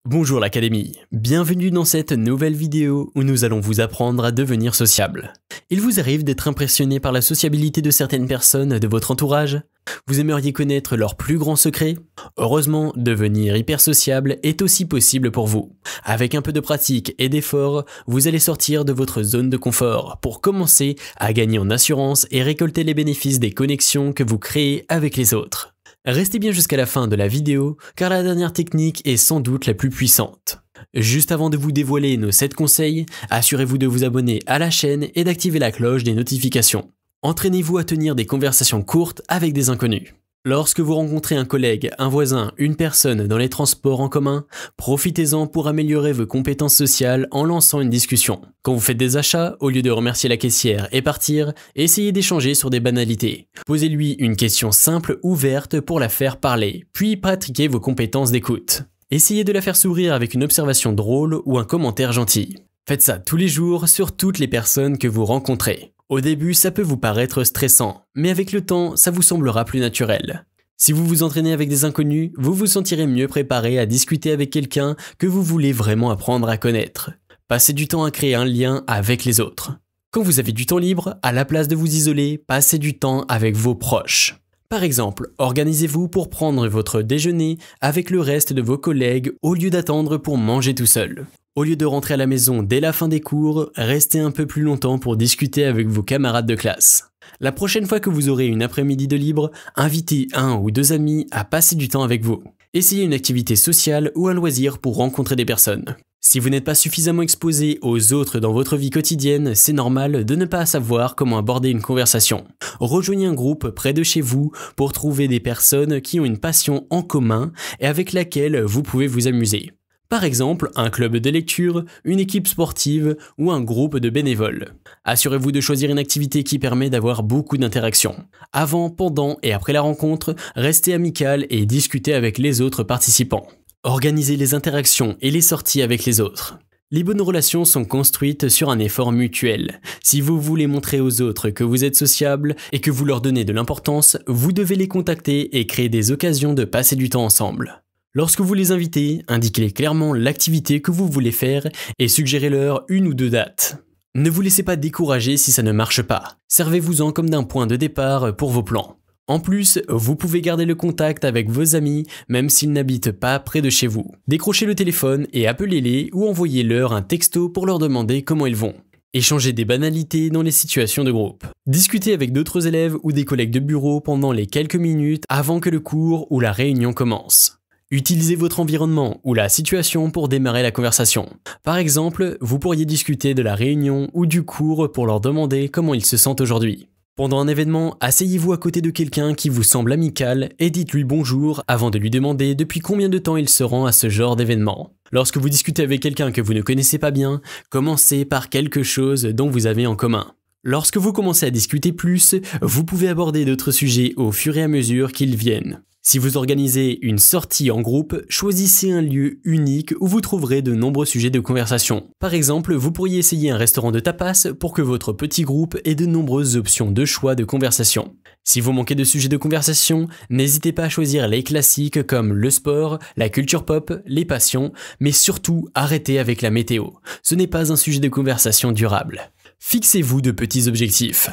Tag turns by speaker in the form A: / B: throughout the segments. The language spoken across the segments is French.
A: Bonjour l'Académie, bienvenue dans cette nouvelle vidéo où nous allons vous apprendre à devenir sociable. Il vous arrive d'être impressionné par la sociabilité de certaines personnes de votre entourage? Vous aimeriez connaître leurs plus grands secrets? Heureusement, devenir hyper sociable est aussi possible pour vous. Avec un peu de pratique et d'effort, vous allez sortir de votre zone de confort pour commencer à gagner en assurance et récolter les bénéfices des connexions que vous créez avec les autres. Restez bien jusqu'à la fin de la vidéo, car la dernière technique est sans doute la plus puissante. Juste avant de vous dévoiler nos 7 conseils, assurez-vous de vous abonner à la chaîne et d'activer la cloche des notifications. Entraînez-vous à tenir des conversations courtes avec des inconnus. Lorsque vous rencontrez un collègue, un voisin, une personne dans les transports en commun, profitez-en pour améliorer vos compétences sociales en lançant une discussion. Quand vous faites des achats, au lieu de remercier la caissière et partir, essayez d'échanger sur des banalités. Posez-lui une question simple, ouverte pour la faire parler, puis pratiquez vos compétences d'écoute. Essayez de la faire sourire avec une observation drôle ou un commentaire gentil. Faites ça tous les jours sur toutes les personnes que vous rencontrez. Au début, ça peut vous paraître stressant, mais avec le temps, ça vous semblera plus naturel. Si vous vous entraînez avec des inconnus, vous vous sentirez mieux préparé à discuter avec quelqu'un que vous voulez vraiment apprendre à connaître. Passez du temps à créer un lien avec les autres. Quand vous avez du temps libre, à la place de vous isoler, passez du temps avec vos proches. Par exemple, organisez-vous pour prendre votre déjeuner avec le reste de vos collègues au lieu d'attendre pour manger tout seul. Au lieu de rentrer à la maison dès la fin des cours, restez un peu plus longtemps pour discuter avec vos camarades de classe. La prochaine fois que vous aurez une après-midi de libre, invitez 1 ou 2 amis à passer du temps avec vous. Essayez une activité sociale ou un loisir pour rencontrer des personnes. Si vous n'êtes pas suffisamment exposé aux autres dans votre vie quotidienne, c'est normal de ne pas savoir comment aborder une conversation. Rejoignez un groupe près de chez vous pour trouver des personnes qui ont une passion en commun et avec laquelle vous pouvez vous amuser. Par exemple, un club de lecture, une équipe sportive ou un groupe de bénévoles. Assurez-vous de choisir une activité qui permet d'avoir beaucoup d'interactions. Avant, pendant et après la rencontre, restez amical et discutez avec les autres participants. Organisez les interactions et les sorties avec les autres. Les bonnes relations sont construites sur un effort mutuel. Si vous voulez montrer aux autres que vous êtes sociable et que vous leur donnez de l'importance, vous devez les contacter et créer des occasions de passer du temps ensemble. Lorsque vous les invitez, indiquez clairement l'activité que vous voulez faire et suggérez-leur 1 ou 2 dates. Ne vous laissez pas décourager si ça ne marche pas. Servez-vous-en comme d'un point de départ pour vos plans. En plus, vous pouvez garder le contact avec vos amis même s'ils n'habitent pas près de chez vous. Décrochez le téléphone et appelez-les ou envoyez-leur un texto pour leur demander comment ils vont. Échangez des banalités dans les situations de groupe. Discutez avec d'autres élèves ou des collègues de bureau pendant les quelques minutes avant que le cours ou la réunion commence. Utilisez votre environnement ou la situation pour démarrer la conversation. Par exemple, vous pourriez discuter de la réunion ou du cours pour leur demander comment ils se sentent aujourd'hui. Pendant un événement, asseyez-vous à côté de quelqu'un qui vous semble amical et dites-lui bonjour avant de lui demander depuis combien de temps il se rend à ce genre d'événement. Lorsque vous discutez avec quelqu'un que vous ne connaissez pas bien, commencez par quelque chose dont vous avez en commun. Lorsque vous commencez à discuter plus, vous pouvez aborder d'autres sujets au fur et à mesure qu'ils viennent. Si vous organisez une sortie en groupe, choisissez un lieu unique où vous trouverez de nombreux sujets de conversation. Par exemple, vous pourriez essayer un restaurant de tapas pour que votre petit groupe ait de nombreuses options de choix de conversation. Si vous manquez de sujets de conversation, n'hésitez pas à choisir les classiques comme le sport, la culture pop, les passions, mais surtout arrêtez avec la météo. Ce n'est pas un sujet de conversation durable. Fixez-vous de petits objectifs.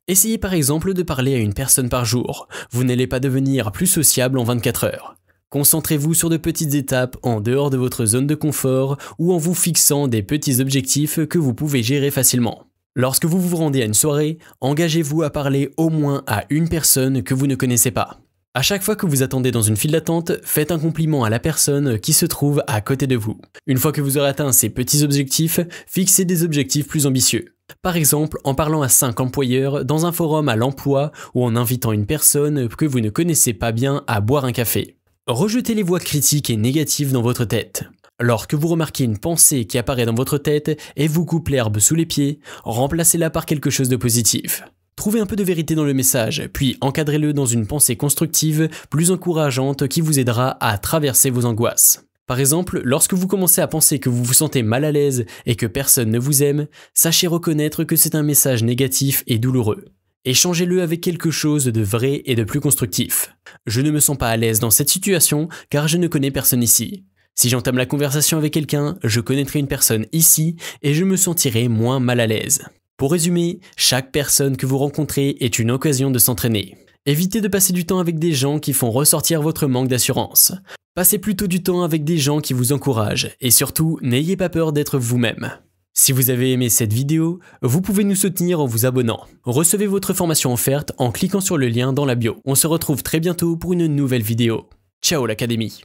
A: Essayez par exemple de parler à une personne par jour. Vous n'allez pas devenir plus sociable en 24 heures. Concentrez-vous sur de petites étapes en dehors de votre zone de confort ou en vous fixant des petits objectifs que vous pouvez gérer facilement. Lorsque vous vous rendez à une soirée, engagez-vous à parler au moins à une personne que vous ne connaissez pas. À chaque fois que vous attendez dans une file d'attente, faites un compliment à la personne qui se trouve à côté de vous. Une fois que vous aurez atteint ces petits objectifs, fixez des objectifs plus ambitieux. Par exemple, en parlant à 5 employeurs dans un forum à l'emploi ou en invitant une personne que vous ne connaissez pas bien à boire un café. Rejetez les voix critiques et négatives dans votre tête. Lorsque vous remarquez une pensée qui apparaît dans votre tête et vous coupe l'herbe sous les pieds, remplacez-la par quelque chose de positif. Trouvez un peu de vérité dans le message, puis encadrez-le dans une pensée constructive, plus encourageante qui vous aidera à traverser vos angoisses. Par exemple, lorsque vous commencez à penser que vous vous sentez mal à l'aise et que personne ne vous aime, sachez reconnaître que c'est un message négatif et douloureux. Échangez-le avec quelque chose de vrai et de plus constructif. Je ne me sens pas à l'aise dans cette situation car je ne connais personne ici. Si j'entame la conversation avec quelqu'un, je connaîtrai une personne ici et je me sentirai moins mal à l'aise. Pour résumer, chaque personne que vous rencontrez est une occasion de s'entraîner. Évitez de passer du temps avec des gens qui font ressortir votre manque d'assurance. Passez plutôt du temps avec des gens qui vous encouragent et surtout, n'ayez pas peur d'être vous-même. Si vous avez aimé cette vidéo, vous pouvez nous soutenir en vous abonnant. Recevez votre formation offerte en cliquant sur le lien dans la bio. On se retrouve très bientôt pour une nouvelle vidéo. Ciao l'Académie!